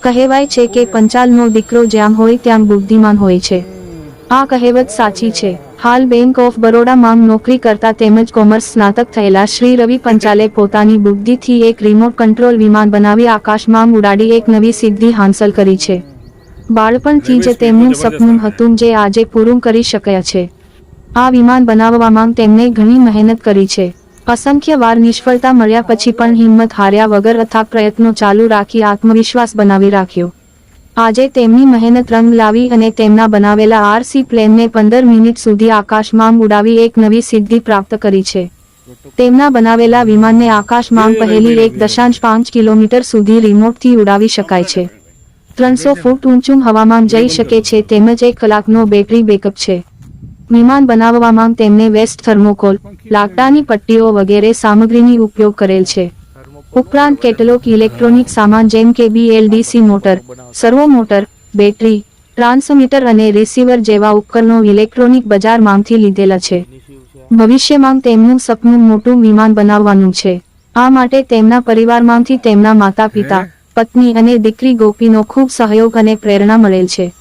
કહેવાય છે કે પંચાલનો દીકરો જ્યાં હોય ત્યાં બુદ્ધિમાન હોય છે। આ કહેવત સાચી છે। હાલ બેંક ઓફ બરોડામાં નોકરી કરતા તેમજ કોમર્સ સ્નાતક થયેલા શ્રી રવિ પંચાલે પોતાની બુદ્ધિથી એક રિમોટ કંટ્રોલ વિમાન બનાવી આકાશમાં ઉડાડી એક નવી સિદ્ધિ હાંસલ કરી છે। બાળપણથી જ તેમનું સપનું હતું જે આજે પૂરું કરી શક્યા છે। આ વિમાન બનાવવામાં તેમણે ઘણી મહેનત કરી છે। અસંખ્ય વાર નિષ્ફળતા મળ્યા પછી પણ હિંમત હાર્યા વગર અથાગ પ્રયત્નો ચાલુ રાખી આત્મવિશ્વાસ બનાવી રાખ્યો। આજે તેમની મહેનત રંગ લાવી અને તેમના બનાવેલા RC પ્લેનને 15 મિનિટ સુધી આકાશમાં ઉડાવી એક નવી સિદ્ધિ પ્રાપ્ત કરી છે। તેમના બનાવેલા વિમાનને આકાશમાં પહેલી 1.5 કિલોમીટર સુધી રિમોટથી ઉડાવી શકાય છે। 300 ફૂટ ઊંચું હવામાં જઈ શકે છે તેમજ 1 કલાકનો બેટરી બેકઅપ છે। વિમાન બનાવવામાં તેમને વેસ્ટ થર્મોકોલ, લાકડાની પટ્ટીઓ વગેરે સામગ્રીની ઉપયોગ કરેલ છે। ઉપરાંત કેટલોક ઇલેક્ટ્રોનિક સામાન જેમ કે BLDC મોટર, સર્વો મોટર, બેટરી, ટ્રાન્સમીટર અને રિસીવર જેવા ઉપકરણો ઇલેક્ટ્રોનિક બજારમાંથી લીધેલા છે। ભવિષ્યમાં તેમનું સપનું મોટું વિમાન બનાવવાનું છે। આ માટે તેમના પરિવારમાંથી તેમના માતા-પિતા, પત્ની અને દીકરી ગોપીનો ખૂબ સહયોગ અને પ્રેરણા મળેલ છે।